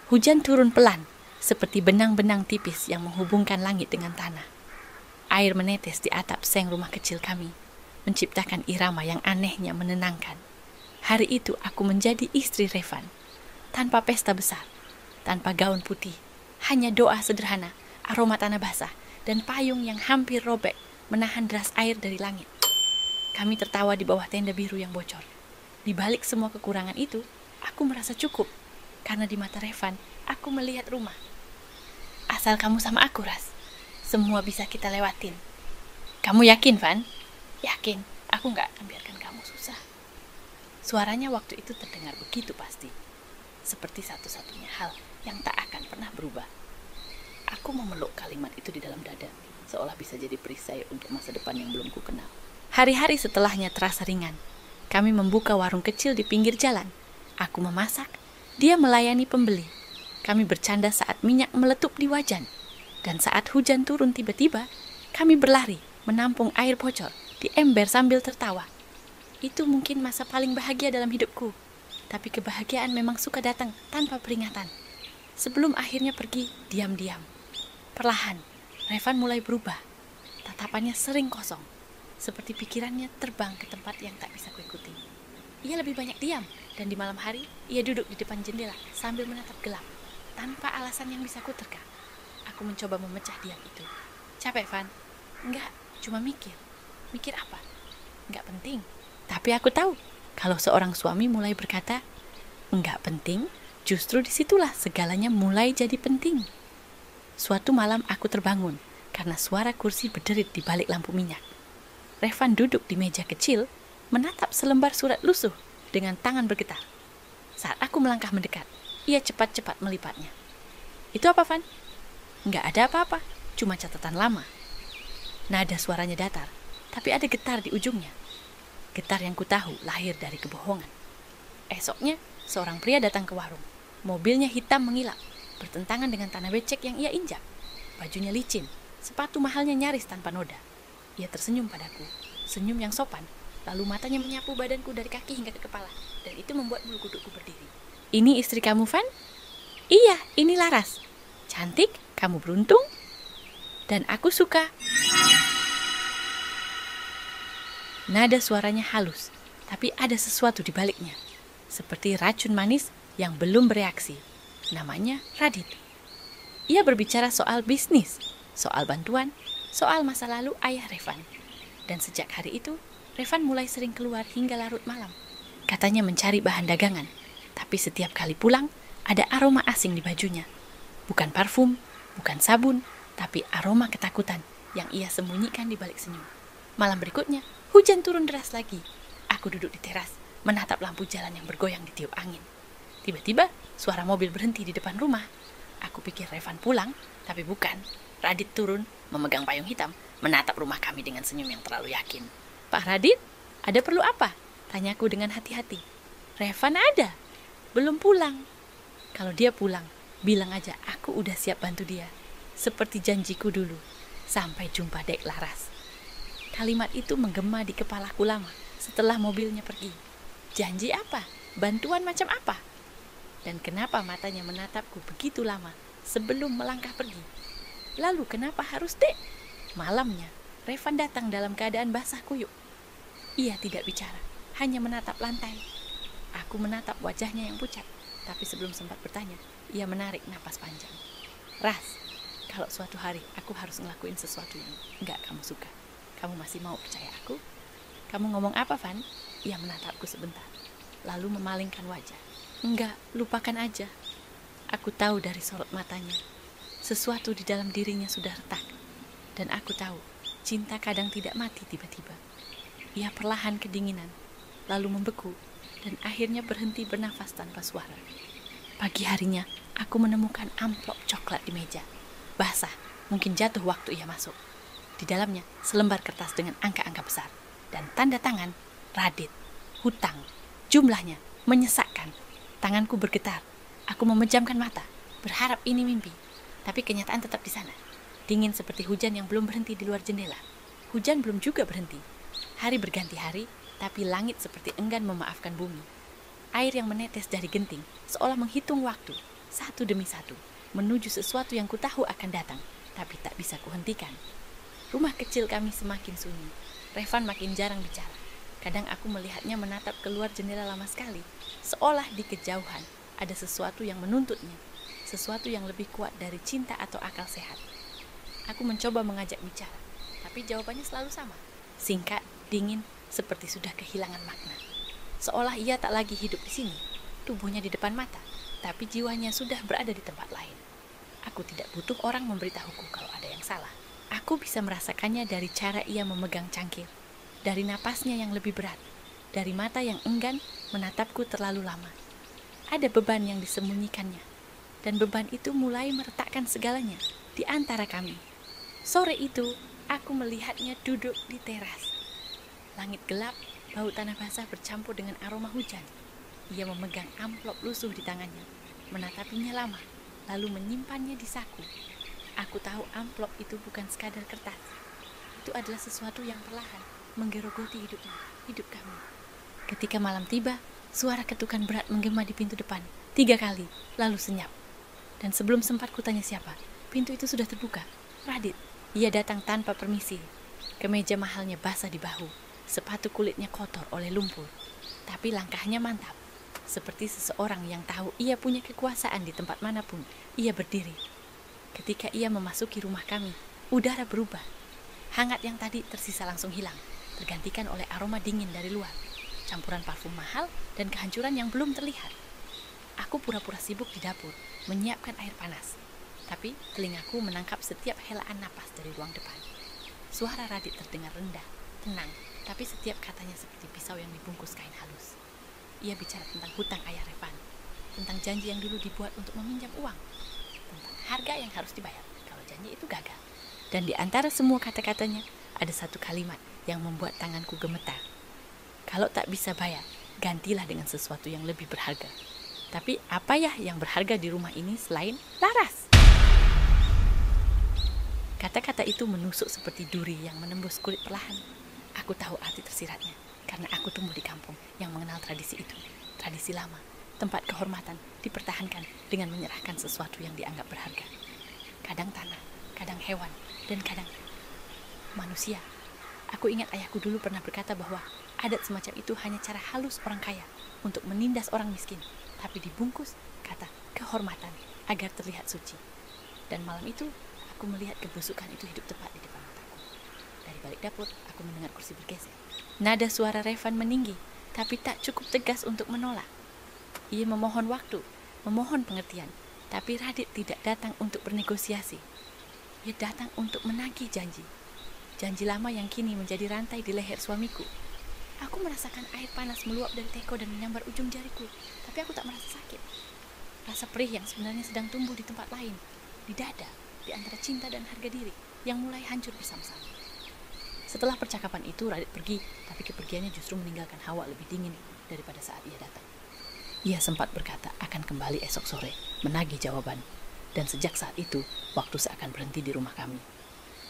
Hujan turun pelan, seperti benang-benang tipis yang menghubungkan langit dengan tanah. Air menetes di atap seng rumah kecil kami, menciptakan irama yang anehnya menenangkan. Hari itu aku menjadi istri Revan, tanpa pesta besar, tanpa gaun putih, hanya doa sederhana, aroma tanah basah, dan payung yang hampir robek menahan deras air dari langit. Kami tertawa di bawah tenda biru yang bocor. Di balik semua kekurangan itu, aku merasa cukup, karena di mata Revan, aku melihat rumah. Asal kamu sama aku, Ras, semua bisa kita lewatin. Kamu yakin, Van? Yakin, aku gak akan biarkan kamu susah. Suaranya waktu itu terdengar begitu pasti, seperti satu-satunya hal yang tak akan pernah berubah. Aku memeluk kalimat itu di dalam dada, seolah bisa jadi perisai untuk masa depan yang belum ku kenal. Hari-hari setelahnya terasa ringan. Kami membuka warung kecil di pinggir jalan. Aku memasak, dia melayani pembeli. Kami bercanda saat minyak meletup di wajan. Dan saat hujan turun tiba-tiba, kami berlari menampung air bocor di ember sambil tertawa. Itu mungkin masa paling bahagia dalam hidupku. Tapi kebahagiaan memang suka datang tanpa peringatan. Sebelum akhirnya pergi diam-diam. Perlahan, Revan mulai berubah. Tatapannya sering kosong, seperti pikirannya terbang ke tempat yang tak bisa kuikuti. Ia lebih banyak diam, dan di malam hari, ia duduk di depan jendela sambil menatap gelap, tanpa alasan yang bisa kuterka. Aku mencoba memecah diam itu. Capek, Van? Enggak, cuma mikir. Mikir apa? Enggak penting. Tapi aku tahu, kalau seorang suami mulai berkata, enggak penting, justru disitulah segalanya mulai jadi penting. Suatu malam aku terbangun, karena suara kursi berderit di balik lampu minyak. Revan duduk di meja kecil, menatap selembar surat lusuh dengan tangan bergetar. Saat aku melangkah mendekat, ia cepat-cepat melipatnya. Itu apa, Van? Enggak ada apa-apa, cuma catatan lama. Nada suaranya datar, tapi ada getar di ujungnya. Getar yang kutahu lahir dari kebohongan. Esoknya, seorang pria datang ke warung. Mobilnya hitam mengilap, bertentangan dengan tanah becek yang ia injak. Bajunya licin, sepatu mahalnya nyaris tanpa noda. Ia tersenyum padaku, senyum yang sopan, lalu matanya menyapu badanku dari kaki hingga ke kepala, dan itu membuat bulu kudukku berdiri. Ini istri kamu, Van? Iya, ini Laras. Cantik, kamu beruntung, dan aku suka. Nada suaranya halus, tapi ada sesuatu di baliknya. Seperti racun manis yang belum bereaksi. Namanya Radit. Ia berbicara soal bisnis, soal bantuan, soal masa lalu ayah Revan. Dan sejak hari itu, Revan mulai sering keluar hingga larut malam. Katanya mencari bahan dagangan, tapi setiap kali pulang, ada aroma asing di bajunya. Bukan parfum, bukan sabun, tapi aroma ketakutan yang ia sembunyikan di balik senyum. Malam berikutnya, hujan turun deras lagi. Aku duduk di teras, menatap lampu jalan yang bergoyang ditiup angin. Tiba-tiba, suara mobil berhenti di depan rumah. Aku pikir Revan pulang, tapi bukan. Radit turun, memegang payung hitam, menatap rumah kami dengan senyum yang terlalu yakin. Pak Radit, ada perlu apa? Tanyaku dengan hati-hati. Revan ada, belum pulang. Kalau dia pulang, bilang aja aku udah siap bantu dia. Seperti janjiku dulu. Sampai jumpa Dek Laras. Kalimat itu menggema di kepalaku lama setelah mobilnya pergi. Janji apa? Bantuan macam apa? Dan kenapa matanya menatapku begitu lama sebelum melangkah pergi? Lalu kenapa harus Dek? Malamnya, Revan datang dalam keadaan basah kuyup. Ia tidak bicara, hanya menatap lantai. Aku menatap wajahnya yang pucat, tapi sebelum sempat bertanya, ia menarik napas panjang. Ras, kalau suatu hari aku harus ngelakuin sesuatu yang enggak kamu suka, kamu masih mau percaya aku? Kamu ngomong apa, Van? Ia menatapku sebentar, lalu memalingkan wajah. Enggak, lupakan aja. Aku tahu dari sorot matanya, sesuatu di dalam dirinya sudah retak. Dan aku tahu, cinta kadang tidak mati tiba-tiba. Ia perlahan kedinginan, lalu membeku, dan akhirnya berhenti bernafas tanpa suara. Pagi harinya, aku menemukan amplop coklat di meja. Basah, mungkin jatuh waktu ia masuk. Di dalamnya, selembar kertas dengan angka-angka besar. Dan tanda tangan, Radit, hutang. Jumlahnya menyesakkan. Tanganku bergetar. Aku memejamkan mata, berharap ini mimpi. Tapi kenyataan tetap di sana. Dingin seperti hujan yang belum berhenti di luar jendela. Hujan belum juga berhenti. Hari berganti hari, tapi langit seperti enggan memaafkan bumi. Air yang menetes dari genting, seolah menghitung waktu. satu demi satu, menuju sesuatu yang kutahu akan datang, tapi tak bisa kuhentikan. Rumah kecil kami semakin sunyi. Revan makin jarang bicara. Kadang aku melihatnya menatap keluar jendela lama sekali, seolah di kejauhan ada sesuatu yang menuntutnya, sesuatu yang lebih kuat dari cinta atau akal sehat. Aku mencoba mengajak bicara, tapi jawabannya selalu sama. Singkat, dingin, seperti sudah kehilangan makna. Seolah ia tak lagi hidup di sini, tubuhnya di depan mata, tapi jiwanya sudah berada di tempat lain. Aku tidak butuh orang memberitahuku kalau ada yang salah. Aku bisa merasakannya dari cara ia memegang cangkir, dari napasnya yang lebih berat, dari mata yang enggan menatapku terlalu lama. Ada beban yang disembunyikannya, dan beban itu mulai meretakkan segalanya di antara kami. Sore itu, aku melihatnya duduk di teras. Langit gelap, bau tanah basah bercampur dengan aroma hujan. Ia memegang amplop lusuh di tangannya, menatapinya lama, lalu menyimpannya di saku. Aku tahu amplop itu bukan sekadar kertas. Itu adalah sesuatu yang perlahan menggerogoti hidupnya, hidup kami. Ketika malam tiba, suara ketukan berat menggema di pintu depan 3 kali, lalu senyap. Dan sebelum sempat kutanya siapa, pintu itu sudah terbuka. Radit. Ia datang tanpa permisi. Kemeja mahalnya basah di bahu, sepatu kulitnya kotor oleh lumpur. Tapi langkahnya mantap, seperti seseorang yang tahu ia punya kekuasaan di tempat manapun ia berdiri. Ketika ia memasuki rumah kami, udara berubah. Hangat yang tadi tersisa langsung hilang, tergantikan oleh aroma dingin dari luar, campuran parfum mahal dan kehancuran yang belum terlihat. Aku pura-pura sibuk di dapur, menyiapkan air panas. Tapi telingaku menangkap setiap helaan napas dari ruang depan. Suara Radit terdengar rendah, tenang, tapi setiap katanya seperti pisau yang dibungkus kain halus. Ia bicara tentang hutang ayah Revan, tentang janji yang dulu dibuat untuk meminjam uang, tentang harga yang harus dibayar kalau janji itu gagal. Dan di antara semua kata-katanya, ada satu kalimat yang membuat tanganku gemetar. Kalau tak bisa bayar, gantilah dengan sesuatu yang lebih berharga. Tapi apa ya yang berharga di rumah ini selain Laras? Kata-kata itu menusuk seperti duri yang menembus kulit perlahan. Aku tahu arti tersiratnya, karena aku tumbuh di kampung yang mengenal tradisi itu. Tradisi lama, tempat kehormatan dipertahankan dengan menyerahkan sesuatu yang dianggap berharga. Kadang tanah, kadang hewan, dan kadang manusia. Aku ingat ayahku dulu pernah berkata bahwa adat semacam itu hanya cara halus orang kaya untuk menindas orang miskin, tapi dibungkus kata kehormatan agar terlihat suci. Dan malam itu, aku melihat kebusukan itu hidup tepat di depan mataku. Dari balik dapur, aku mendengar kursi bergeser. Nada suara Revan meninggi, tapi tak cukup tegas untuk menolak. Ia memohon waktu, memohon pengertian, tapi Radit tidak datang untuk bernegosiasi. Ia datang untuk menagih janji. Janji lama yang kini menjadi rantai di leher suamiku. Aku merasakan air panas meluap dari teko dan menyambar ujung jariku, tapi aku tak merasa sakit. Rasa perih yang sebenarnya sedang tumbuh di tempat lain, di dada, di antara cinta dan harga diri, yang mulai hancur bersama-sama. Setelah percakapan itu, Radit pergi, tapi kepergiannya justru meninggalkan hawa lebih dingin daripada saat ia datang. Ia sempat berkata akan kembali esok sore, menagih jawaban. Dan sejak saat itu, waktu seakan berhenti di rumah kami.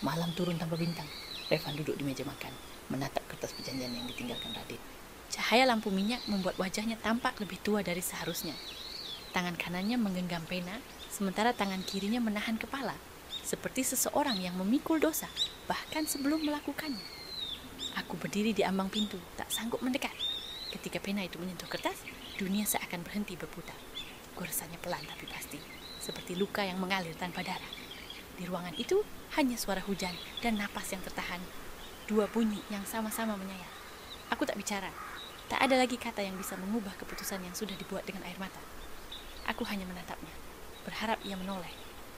Malam turun tanpa bintang, Revan duduk di meja makan, menatap kertas perjanjian yang ditinggalkan Radit. Cahaya lampu minyak membuat wajahnya tampak lebih tua dari seharusnya. Tangan kanannya menggenggam pena, sementara tangan kirinya menahan kepala, seperti seseorang yang memikul dosa, bahkan sebelum melakukannya. Aku berdiri di ambang pintu, tak sanggup mendekat. Ketika pena itu menyentuh kertas, dunia seakan berhenti berputar. Goresannya pelan tapi pasti, seperti luka yang mengalir tanpa darah. Di ruangan itu, hanya suara hujan dan napas yang tertahan. Dua bunyi yang sama-sama menyayat. Aku tak bicara. Tak ada lagi kata yang bisa mengubah keputusan yang sudah dibuat dengan air mata. Aku hanya menatapnya, berharap ia menoleh,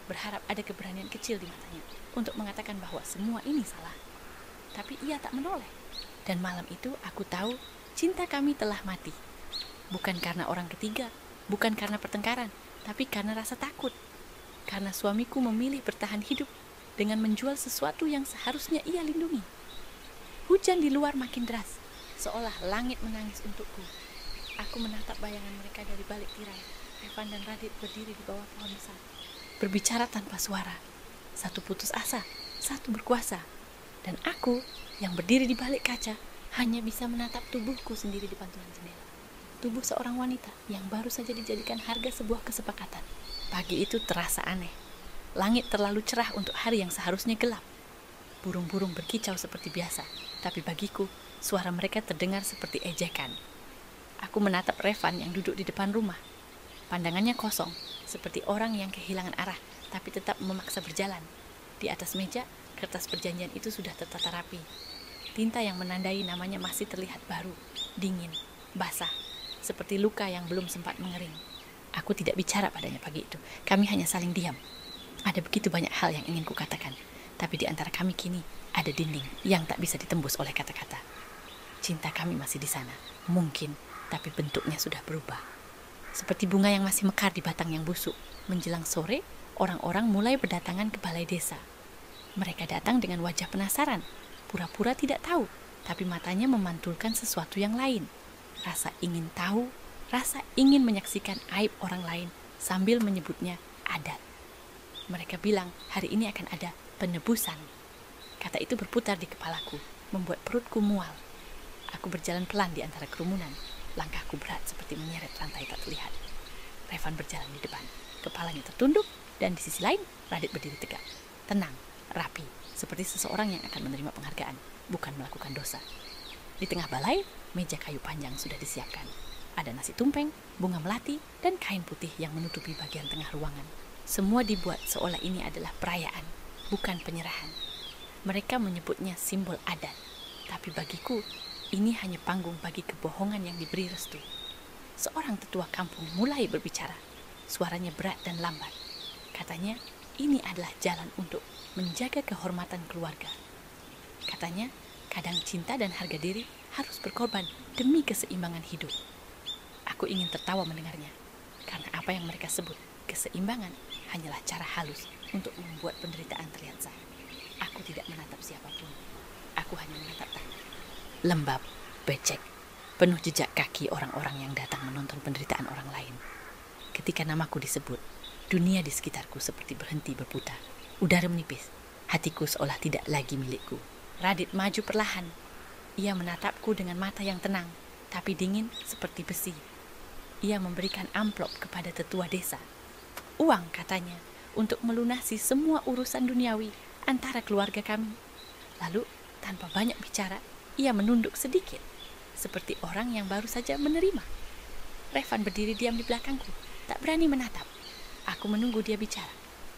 berharap ada keberanian kecil di matanya untuk mengatakan bahwa semua ini salah. Tapi ia tak menoleh. Dan malam itu aku tahu cinta kami telah mati. Bukan karena orang ketiga, bukan karena pertengkaran, tapi karena rasa takut. Karena suamiku memilih bertahan hidup dengan menjual sesuatu yang seharusnya ia lindungi. Hujan di luar makin deras, seolah langit menangis untukku. Aku menatap bayangan mereka dari balik tirai. Revan dan Radit berdiri di bawah pohon besar, berbicara tanpa suara. Satu putus asa, satu berkuasa. Dan aku yang berdiri di balik kaca hanya bisa menatap tubuhku sendiri di pantulan jendela. tubuh seorang wanita yang baru saja dijadikan harga sebuah kesepakatan. Pagi itu terasa aneh. Langit terlalu cerah untuk hari yang seharusnya gelap. Burung-burung berkicau seperti biasa, tapi bagiku suara mereka terdengar seperti ejekan. Aku menatap Revan yang duduk di depan rumah. Pandangannya kosong, seperti orang yang kehilangan arah, tapi tetap memaksa berjalan. Di atas meja, kertas perjanjian itu sudah tertata rapi. Tinta yang menandai namanya masih terlihat baru, dingin, basah, seperti luka yang belum sempat mengering. Aku tidak bicara padanya pagi itu. Kami hanya saling diam. Ada begitu banyak hal yang ingin kukatakan, tapi di antara kami kini ada dinding yang tak bisa ditembus oleh kata-kata. Cinta kami masih di sana, mungkin, tapi bentuknya sudah berubah. Seperti bunga yang masih mekar di batang yang busuk. Menjelang sore, orang-orang mulai berdatangan ke balai desa. Mereka datang dengan wajah penasaran, pura-pura tidak tahu, tapi matanya memantulkan sesuatu yang lain. Rasa ingin tahu, rasa ingin menyaksikan aib orang lain sambil menyebutnya adat. Mereka bilang hari ini akan ada penebusan. Kata itu berputar di kepalaku, membuat perutku mual. Aku berjalan pelan di antara kerumunan. Langkahku berat seperti menyeret rantai tak terlihat. Revan berjalan di depan, kepalanya tertunduk, dan di sisi lain Radit berdiri tegak, tenang, rapi, seperti seseorang yang akan menerima penghargaan, bukan melakukan dosa. Di tengah balai, meja kayu panjang sudah disiapkan. Ada nasi tumpeng, bunga melati, dan kain putih yang menutupi bagian tengah ruangan. Semua dibuat seolah ini adalah perayaan, bukan penyerahan. Mereka menyebutnya simbol adat, tapi bagiku, ini hanya panggung bagi kebohongan yang diberi restu. Seorang tetua kampung mulai berbicara. Suaranya berat dan lambat. Katanya, ini adalah jalan untuk menjaga kehormatan keluarga. Katanya, kadang cinta dan harga diri harus berkorban demi keseimbangan hidup. Aku ingin tertawa mendengarnya, karena apa yang mereka sebut keseimbangan hanyalah cara halus untuk membuat penderitaan terlihat sah. Aku tidak menatap siapapun. Aku hanya menatap tanah. Lembab, becek, penuh jejak kaki orang-orang yang datang menonton penderitaan orang lain. Ketika namaku disebut, dunia di sekitarku seperti berhenti berputar. Udara menipis, hatiku seolah tidak lagi milikku. Radit maju perlahan. Ia menatapku dengan mata yang tenang, tapi dingin seperti besi. Ia memberikan amplop kepada tetua desa. Uang, katanya, untuk melunasi semua urusan duniawi antara keluarga kami. Lalu, tanpa banyak bicara, ia menunduk sedikit, seperti orang yang baru saja menerima. Revan berdiri diam di belakangku, tak berani menatap. Aku menunggu dia bicara,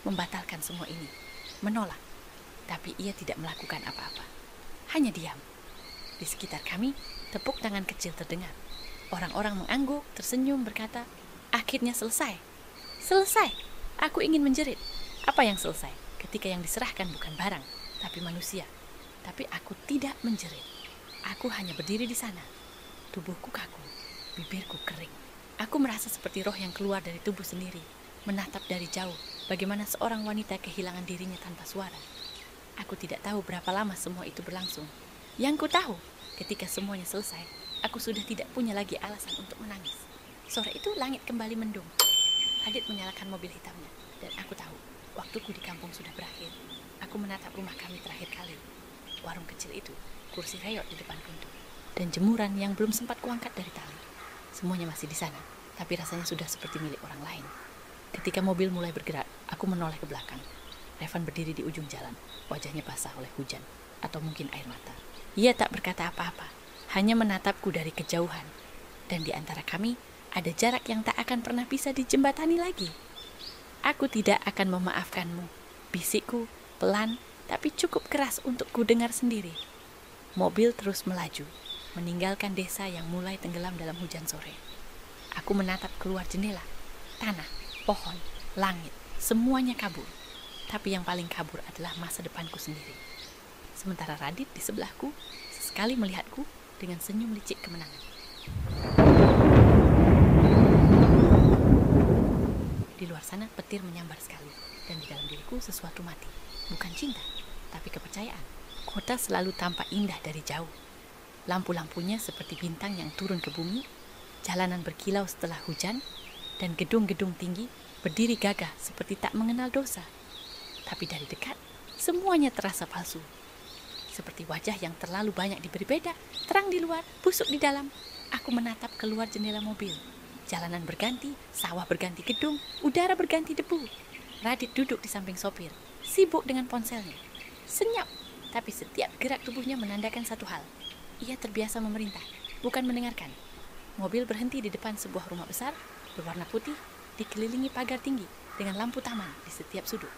membatalkan semua ini, menolak. Tapi ia tidak melakukan apa-apa, hanya diam. Di sekitar kami, tepuk tangan kecil terdengar. Orang-orang mengangguk, tersenyum, berkata, akhirnya selesai. Selesai, aku ingin menjerit. Apa yang selesai? Ketika yang diserahkan bukan barang, tapi manusia. Tapi aku tidak menjerit. Aku hanya berdiri di sana. Tubuhku kaku, bibirku kering. Aku merasa seperti roh yang keluar dari tubuh sendiri, menatap dari jauh bagaimana seorang wanita kehilangan dirinya tanpa suara. Aku tidak tahu berapa lama semua itu berlangsung. Yang ku tahu, ketika semuanya selesai, aku sudah tidak punya lagi alasan untuk menangis. Sore itu langit kembali mendung. Radit menyalakan mobil hitamnya, dan aku tahu waktuku di kampung sudah berakhir. Aku menatap rumah kami terakhir kali. Warung kecil itu, kursi reyot di depan pintu, dan jemuran yang belum sempat kuangkat dari tali. Semuanya masih di sana, tapi rasanya sudah seperti milik orang lain. Ketika mobil mulai bergerak, aku menoleh ke belakang. Revan berdiri di ujung jalan, wajahnya basah oleh hujan, atau mungkin air mata. Ia tak berkata apa-apa, hanya menatapku dari kejauhan. Dan di antara kami, ada jarak yang tak akan pernah bisa dijembatani lagi. Aku tidak akan memaafkanmu, bisikku pelan tapi cukup keras untuk ku dengar sendiri. Mobil terus melaju, meninggalkan desa yang mulai tenggelam dalam hujan sore. Aku menatap keluar jendela, tanah, pohon, langit, semuanya kabur. Tapi yang paling kabur adalah masa depanku sendiri. Sementara Radit di sebelahku, sesekali melihatku dengan senyum licik kemenangan. Di luar sana petir menyambar sekali, dan di dalam diriku sesuatu mati. Bukan cinta, tapi kepercayaan. Kota selalu tampak indah dari jauh. Lampu-lampunya seperti bintang yang turun ke bumi, jalanan berkilau setelah hujan, dan gedung-gedung tinggi berdiri gagah seperti tak mengenal dosa. Tapi dari dekat, semuanya terasa palsu. Seperti wajah yang terlalu banyak diberi beda, terang di luar, busuk di dalam. Aku menatap keluar jendela mobil. Jalanan berganti, sawah berganti gedung, udara berganti debu. Radit duduk di samping sopir, sibuk dengan ponselnya. Senyap, tapi setiap gerak tubuhnya menandakan satu hal. Ia terbiasa memerintah, bukan mendengarkan. Mobil berhenti di depan sebuah rumah besar, berwarna putih, dikelilingi pagar tinggi dengan lampu taman di setiap sudut.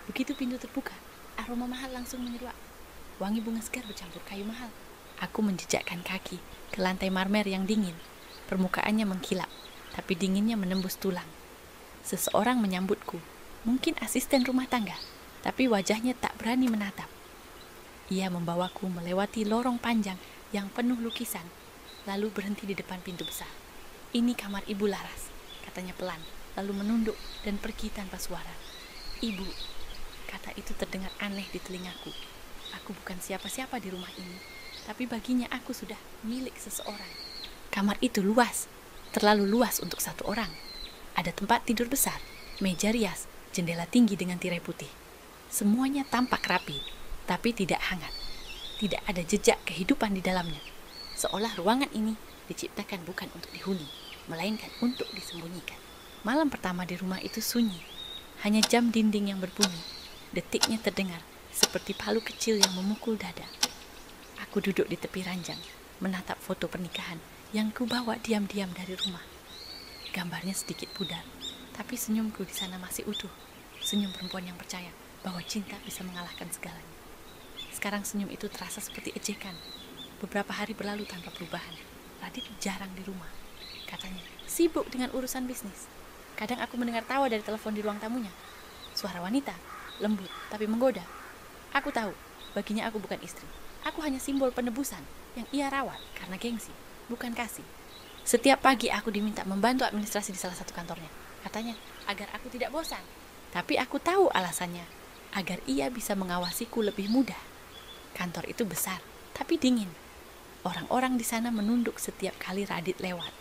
Begitu pintu terbuka, aroma mahal langsung menyeruak. Wangi bunga segar bercampur kayu mahal. Aku menjejakkan kaki ke lantai marmer yang dingin. Permukaannya mengkilap, tapi dinginnya menembus tulang. Seseorang menyambutku, mungkin asisten rumah tangga, tapi wajahnya tak berani menatap. Ia membawaku melewati lorong panjang yang penuh lukisan, lalu berhenti di depan pintu besar. Ini kamar Ibu Laras, katanya pelan, lalu menunduk dan pergi tanpa suara. Ibu, kata itu terdengar aneh di telingaku. Aku bukan siapa-siapa di rumah ini, tapi baginya aku sudah milik seseorang. Kamar itu luas, terlalu luas untuk satu orang. Ada tempat tidur besar, meja rias, jendela tinggi dengan tirai putih. Semuanya tampak rapi, tapi tidak hangat. Tidak ada jejak kehidupan di dalamnya. Seolah ruangan ini diciptakan bukan untuk dihuni, melainkan untuk disembunyikan. Malam pertama di rumah itu sunyi. Hanya jam dinding yang berbunyi. Detiknya terdengar seperti palu kecil yang memukul dada. Aku duduk di tepi ranjang, menatap foto pernikahan yang kubawa diam-diam dari rumah. Gambarnya sedikit pudar, tapi senyumku di sana masih utuh. Senyum perempuan yang percaya bahwa cinta bisa mengalahkan segalanya. Sekarang senyum itu terasa seperti ejekan. Beberapa hari berlalu tanpa perubahan. Radit jarang di rumah. Katanya, sibuk dengan urusan bisnis. Kadang aku mendengar tawa dari telepon di ruang tamunya. Suara wanita, lembut tapi menggoda. Aku tahu, baginya aku bukan istri. Aku hanya simbol penebusan yang ia rawat karena gengsi, bukan kasih. Setiap pagi aku diminta membantu administrasi di salah satu kantornya. Katanya, agar aku tidak bosan. Tapi aku tahu alasannya, agar ia bisa mengawasiku lebih mudah. Kantor itu besar, tapi dingin. Orang-orang di sana menunduk setiap kali Radit lewat.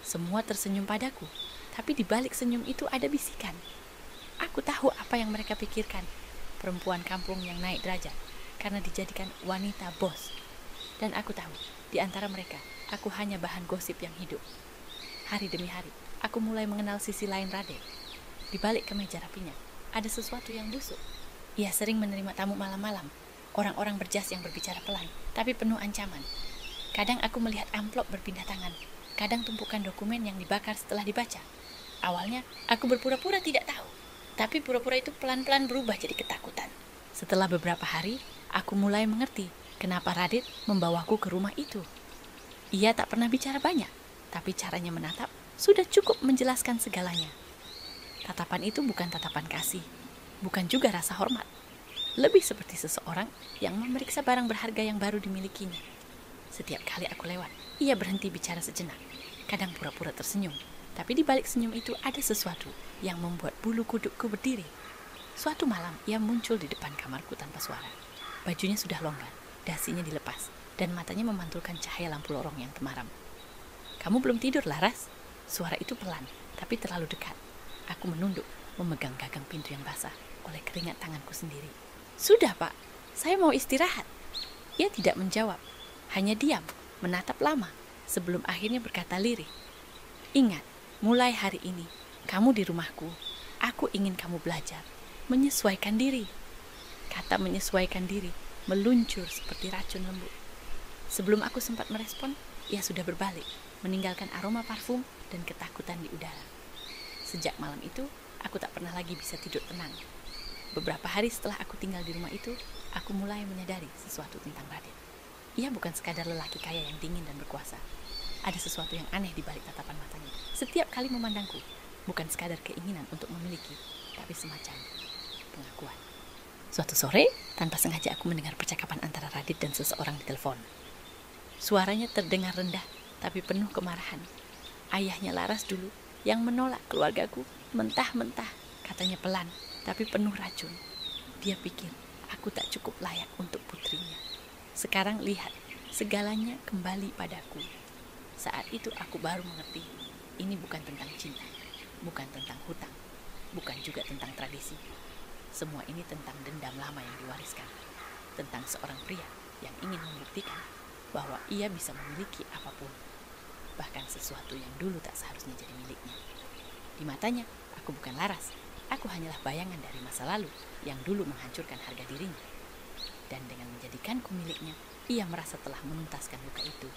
Semua tersenyum padaku, tapi di balik senyum itu ada bisikan. Aku tahu apa yang mereka pikirkan. Perempuan kampung yang naik derajat karena dijadikan wanita bos. Dan aku tahu, di antara mereka, aku hanya bahan gosip yang hidup. Hari demi hari, aku mulai mengenal sisi lain Radit. Di balik kemeja rapinya, ada sesuatu yang busuk. Ia sering menerima tamu malam-malam, orang-orang berjas yang berbicara pelan, tapi penuh ancaman. Kadang aku melihat amplop berpindah tangan, kadang tumpukan dokumen yang dibakar setelah dibaca. Awalnya, aku berpura-pura tidak tahu, tapi pura-pura itu pelan-pelan berubah jadi ketakutan. Setelah beberapa hari, aku mulai mengerti kenapa Radit membawaku ke rumah itu. Ia tak pernah bicara banyak, tapi caranya menatap sudah cukup menjelaskan segalanya. Tatapan itu bukan tatapan kasih, bukan juga rasa hormat. Lebih seperti seseorang yang memeriksa barang berharga yang baru dimilikinya. Setiap kali aku lewat, ia berhenti bicara sejenak. Kadang pura-pura tersenyum, tapi di balik senyum itu ada sesuatu yang membuat bulu kudukku berdiri. Suatu malam, ia muncul di depan kamarku tanpa suara. Bajunya sudah longgar, dasinya dilepas, dan matanya memantulkan cahaya lampu lorong yang temaram. "Kamu belum tidur, Laras?" Suara itu pelan, tapi terlalu dekat. Aku menunduk, memegang gagang pintu yang basah oleh keringat tanganku sendiri. "Sudah, Pak. Saya mau istirahat." Ia tidak menjawab, hanya diam, menatap lama, sebelum akhirnya berkata lirih, "Ingat, mulai hari ini, kamu di rumahku. Aku ingin kamu belajar, menyesuaikan diri." Kata menyesuaikan diri meluncur seperti racun lembut. Sebelum aku sempat merespon, ia sudah berbalik, meninggalkan aroma parfum dan ketakutan di udara. Sejak malam itu, aku tak pernah lagi bisa tidur tenang. Beberapa hari setelah aku tinggal di rumah itu, aku mulai menyadari sesuatu tentang Radit. Ia bukan sekadar lelaki kaya yang dingin dan berkuasa. Ada sesuatu yang aneh di balik tatapan matanya. Setiap kali memandangku, bukan sekadar keinginan untuk memiliki, tapi semacam pengakuan. Suatu sore, tanpa sengaja aku mendengar percakapan antara Radit dan seseorang di telepon. Suaranya terdengar rendah, tapi penuh kemarahan. Ayahnya Laras dulu, yang menolak keluargaku, mentah-mentah, katanya pelan, tapi penuh racun. Dia pikir aku tak cukup layak untuk putrinya. Sekarang lihat, segalanya kembali padaku. Saat itu aku baru mengerti, ini bukan tentang cinta, bukan tentang hutang, bukan juga tentang tradisi. Semua ini tentang dendam lama yang diwariskan, tentang seorang pria yang ingin membuktikan bahwa ia bisa memiliki apapun, bahkan sesuatu yang dulu tak seharusnya jadi miliknya. Di matanya, aku bukan Laras. Aku hanyalah bayangan dari masa lalu yang dulu menghancurkan harga dirinya. Dan dengan menjadikanku miliknya, ia merasa telah menuntaskan luka itu.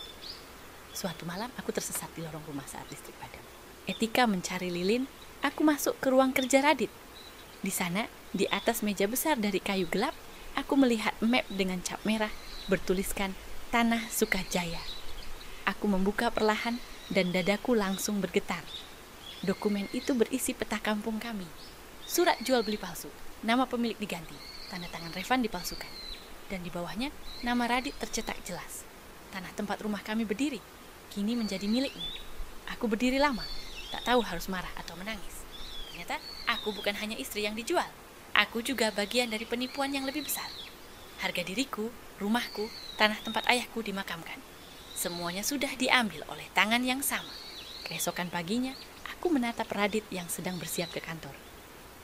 Suatu malam, aku tersesat di lorong rumah saat listrik padam. Etika mencari lilin, aku masuk ke ruang kerja Radit. Di sana, di atas meja besar dari kayu gelap, aku melihat map dengan cap merah bertuliskan Tanah Sukajaya. Aku membuka perlahan dan dadaku langsung bergetar. Dokumen itu berisi peta kampung kami. Surat jual beli palsu, nama pemilik diganti, tanda tangan Revan dipalsukan. Dan di bawahnya, nama Radit tercetak jelas. Tanah tempat rumah kami berdiri, kini menjadi miliknya. Aku berdiri lama, tak tahu harus marah atau menangis. Ternyata, aku bukan hanya istri yang dijual. Aku juga bagian dari penipuan yang lebih besar. Harga diriku, rumahku, tanah tempat ayahku dimakamkan. Semuanya sudah diambil oleh tangan yang sama. Keesokan paginya, aku menatap Radit yang sedang bersiap ke kantor.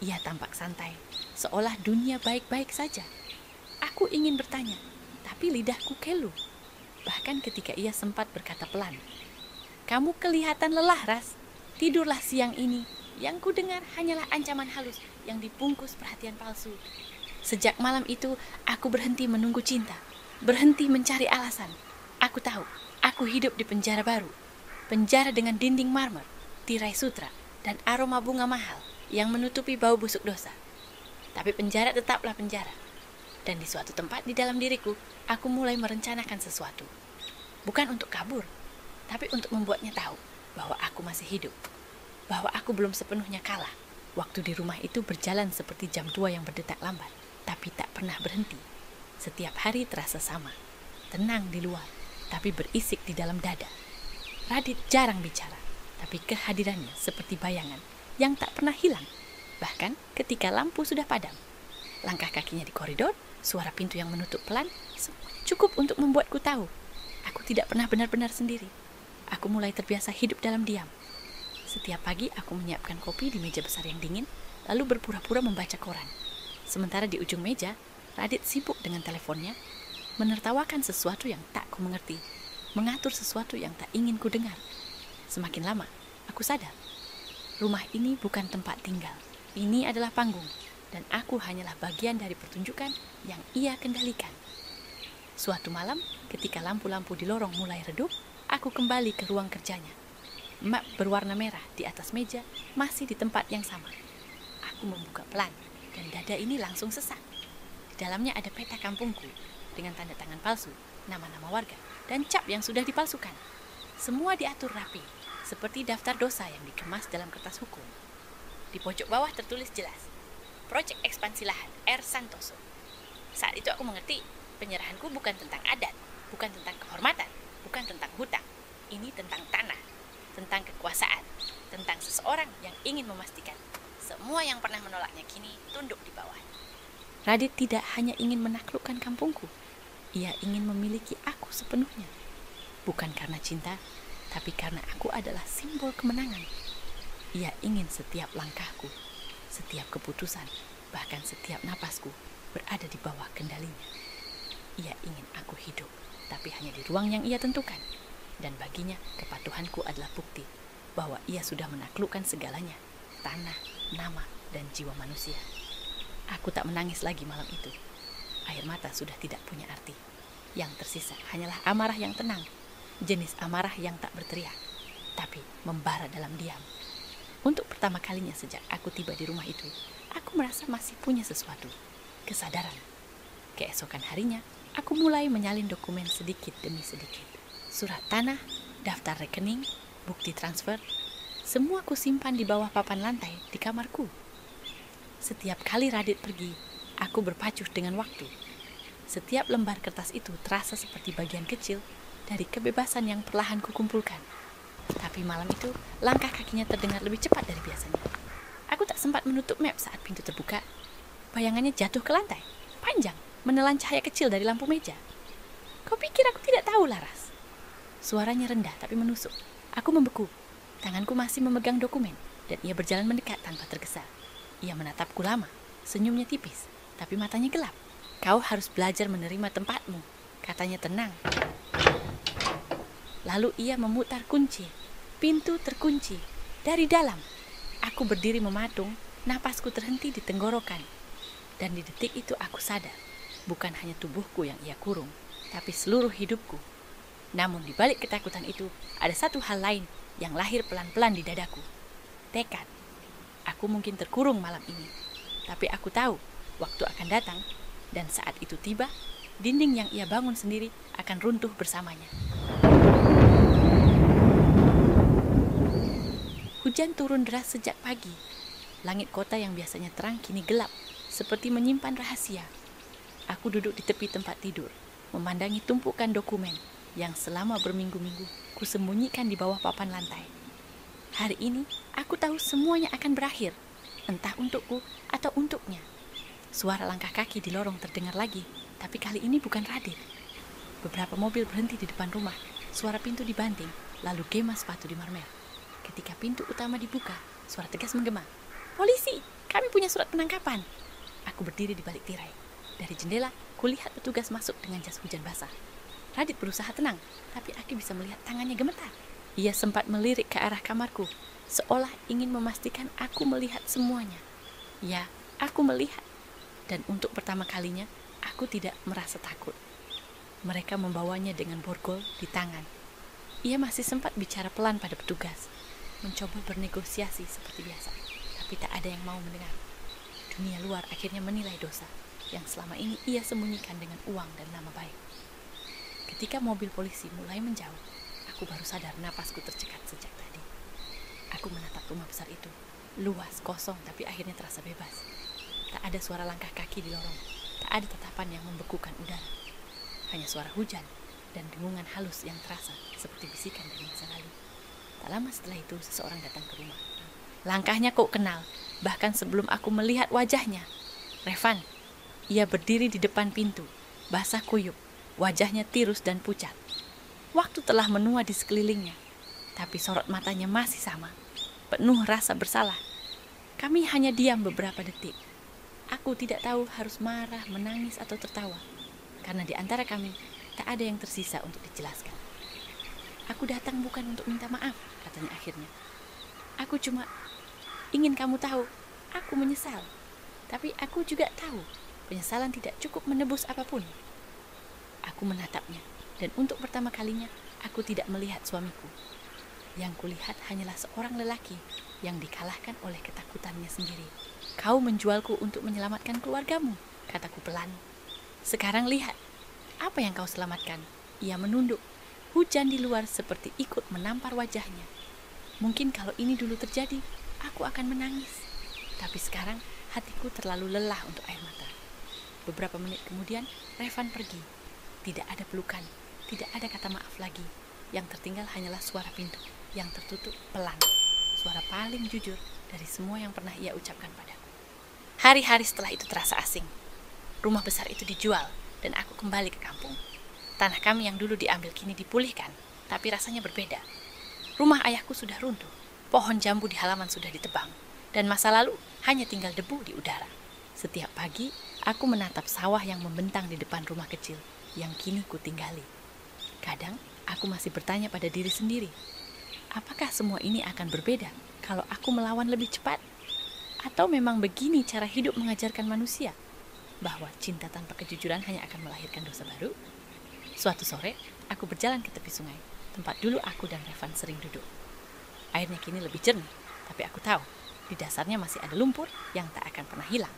Ia tampak santai, seolah dunia baik-baik saja. Aku ingin bertanya, tapi lidahku kelu. Bahkan ketika ia sempat berkata pelan, "Kamu kelihatan lelah, Ras. Tidurlah siang ini. Yang ku dengar hanyalah ancaman halus yang dibungkus perhatian palsu." Sejak malam itu, aku berhenti menunggu cinta, berhenti mencari alasan. Aku tahu, aku hidup di penjara baru. Penjara dengan dinding marmer, tirai sutra, dan aroma bunga mahal yang menutupi bau busuk dosa. Tapi penjara tetaplah penjara. Dan di suatu tempat di dalam diriku, aku mulai merencanakan sesuatu. Bukan untuk kabur, tapi untuk membuatnya tahu bahwa aku masih hidup. Bahwa aku belum sepenuhnya kalah. Waktu di rumah itu berjalan seperti jam tua yang berdetak lambat, tapi tak pernah berhenti. Setiap hari terasa sama. Tenang di luar, tapi berisik di dalam dada. Radit jarang bicara, tapi kehadirannya seperti bayangan yang tak pernah hilang. Bahkan ketika lampu sudah padam. Langkah kakinya di koridor, suara pintu yang menutup pelan, semuanya cukup untuk membuatku tahu. Aku tidak pernah benar-benar sendiri. Aku mulai terbiasa hidup dalam diam. Setiap pagi aku menyiapkan kopi di meja besar yang dingin, lalu berpura-pura membaca koran. Sementara di ujung meja, Radit sibuk dengan teleponnya, menertawakan sesuatu yang tak ku mengerti, mengatur sesuatu yang tak ingin ku dengar. Semakin lama, aku sadar, rumah ini bukan tempat tinggal. Ini adalah panggung, dan aku hanyalah bagian dari pertunjukan yang ia kendalikan. Suatu malam, ketika lampu-lampu di lorong mulai redup, aku kembali ke ruang kerjanya. Map berwarna merah di atas meja masih di tempat yang sama. Aku membuka pelan, dan dada ini langsung sesak. Di dalamnya ada peta kampungku, dengan tanda tangan palsu, nama-nama warga, dan cap yang sudah dipalsukan. Semua diatur rapi, seperti daftar dosa yang dikemas dalam kertas hukum. Di pojok bawah tertulis jelas, Proyek Ekspansi Lahan R. Santoso. Saat itu aku mengerti, penyerahanku bukan tentang adat, bukan tentang kehormatan, bukan tentang hutang. Ini tentang tanah, tentang kekuasaan, tentang seseorang yang ingin memastikan semua yang pernah menolaknya kini tunduk di bawah. Radit tidak hanya ingin menaklukkan kampungku, ia ingin memiliki aku sepenuhnya. Bukan karena cinta, tapi karena aku adalah simbol kemenangan. Ia ingin setiap langkahku, setiap keputusan, bahkan setiap napasku berada di bawah kendalinya. Ia ingin aku hidup, tapi hanya di ruang yang ia tentukan. Dan baginya, kepatuhanku adalah bukti bahwa ia sudah menaklukkan segalanya, tanah, nama, dan jiwa manusia. Aku tak menangis lagi malam itu. Air mata sudah tidak punya arti. Yang tersisa hanyalah amarah yang tenang, jenis amarah yang tak berteriak, tapi membara dalam diam. Untuk pertama kalinya sejak aku tiba di rumah itu, aku merasa masih punya sesuatu, kesadaran. Keesokan harinya, aku mulai menyalin dokumen sedikit demi sedikit. Surat tanah, daftar rekening, bukti transfer, semua kusimpan di bawah papan lantai di kamarku. Setiap kali Radit pergi, aku berpacuh dengan waktu. Setiap lembar kertas itu terasa seperti bagian kecil dari kebebasan yang perlahan kukumpulkan. Tapi malam itu, langkah kakinya terdengar lebih cepat dari biasanya. Aku tak sempat menutup map saat pintu terbuka. Bayangannya jatuh ke lantai, panjang, menelan cahaya kecil dari lampu meja. Kau pikir aku tidak tahu, Laras? Suaranya rendah tapi menusuk. Aku membeku. Tanganku masih memegang dokumen, dan ia berjalan mendekat tanpa tergesa. Ia menatapku lama, senyumnya tipis, tapi matanya gelap. Kau harus belajar menerima tempatmu, katanya tenang. Lalu ia memutar kunci. Pintu terkunci. Dari dalam, aku berdiri mematung, napasku terhenti di tenggorokan. Dan di detik itu aku sadar, bukan hanya tubuhku yang ia kurung, tapi seluruh hidupku. Namun di balik ketakutan itu, ada satu hal lain yang lahir pelan-pelan di dadaku. Tekad. Aku mungkin terkurung malam ini, tapi aku tahu waktu akan datang, dan saat itu tiba, dinding yang ia bangun sendiri akan runtuh bersamanya. Hujan turun deras sejak pagi. Langit kota yang biasanya terang kini gelap, seperti menyimpan rahasia. Aku duduk di tepi tempat tidur, memandangi tumpukan dokumen yang selama berminggu-minggu kusembunyikan di bawah papan lantai. Hari ini, aku tahu semuanya akan berakhir, entah untukku atau untuknya. Suara langkah kaki di lorong terdengar lagi, tapi kali ini bukan Radit. Beberapa mobil berhenti di depan rumah, suara pintu dibanting, lalu gema sepatu di marmer. Ketika pintu utama dibuka, suara tegas menggema. "Polisi, kami punya surat penangkapan." Aku berdiri di balik tirai. Dari jendela, kulihat petugas masuk dengan jas hujan basah. Radit berusaha tenang, tapi aku bisa melihat tangannya gemetar. Ia sempat melirik ke arah kamarku, seolah ingin memastikan aku melihat semuanya. Ya, aku melihat. Dan untuk pertama kalinya, aku tidak merasa takut. Mereka membawanya dengan borgol di tangan. Ia masih sempat bicara pelan pada petugas, mencoba bernegosiasi seperti biasa, tapi tak ada yang mau mendengar. Dunia luar akhirnya menilai dosa yang selama ini ia sembunyikan dengan uang dan nama baik. Ketika mobil polisi mulai menjauh, aku baru sadar napasku tercekat sejak tadi. Aku menatap rumah besar itu, luas, kosong, tapi akhirnya terasa bebas. Tak ada suara langkah kaki di lorong, tak ada tatapan yang membekukan udara. Hanya suara hujan dan dengungan halus yang terasa seperti bisikan dari masa lalu. Tak lama setelah itu, seseorang datang ke rumah. Langkahnya kok kenal, bahkan sebelum aku melihat wajahnya. Revan. Ia berdiri di depan pintu, basah kuyup, wajahnya tirus dan pucat. Waktu telah menua di sekelilingnya, tapi sorot matanya masih sama, penuh rasa bersalah. Kami hanya diam beberapa detik. Aku tidak tahu harus marah, menangis, atau tertawa, karena di antara kami tak ada yang tersisa untuk dijelaskan. "Aku datang bukan untuk minta maaf," katanya akhirnya. "Aku cuma ingin kamu tahu, aku menyesal. Tapi aku juga tahu, penyesalan tidak cukup menebus apapun." Aku menatapnya, dan untuk pertama kalinya, aku tidak melihat suamiku. Yang kulihat hanyalah seorang lelaki yang dikalahkan oleh ketakutannya sendiri. "Kau menjualku untuk menyelamatkan keluargamu," kataku pelan. "Sekarang lihat, apa yang kau selamatkan?" Ia menunduk. Hujan di luar seperti ikut menampar wajahnya. Mungkin kalau ini dulu terjadi, aku akan menangis. Tapi sekarang, hatiku terlalu lelah untuk air mata. Beberapa menit kemudian, Revan pergi. Tidak ada pelukan, tidak ada kata maaf lagi. Yang tertinggal hanyalah suara pintu yang tertutup pelan. Suara paling jujur dari semua yang pernah ia ucapkan padaku. Hari-hari setelah itu terasa asing. Rumah besar itu dijual, dan aku kembali ke kampung. Tanah kami yang dulu diambil kini dipulihkan, tapi rasanya berbeda. Rumah ayahku sudah runtuh, pohon jambu di halaman sudah ditebang, dan masa lalu hanya tinggal debu di udara. Setiap pagi, aku menatap sawah yang membentang di depan rumah kecil yang kini kutinggali. Kadang, aku masih bertanya pada diri sendiri, apakah semua ini akan berbeda kalau aku melawan lebih cepat? Atau memang begini cara hidup mengajarkan manusia, bahwa cinta tanpa kejujuran hanya akan melahirkan dosa baru? Suatu sore, aku berjalan ke tepi sungai, tempat dulu aku dan Revan sering duduk. Airnya kini lebih jernih, tapi aku tahu, di dasarnya masih ada lumpur yang tak akan pernah hilang.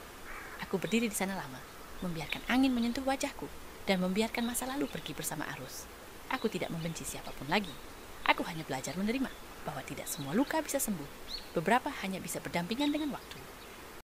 Aku berdiri di sana lama, membiarkan angin menyentuh wajahku, dan membiarkan masa lalu pergi bersama arus. Aku tidak membenci siapapun lagi. Aku hanya belajar menerima bahwa tidak semua luka bisa sembuh. Beberapa hanya bisa berdampingan dengan waktu.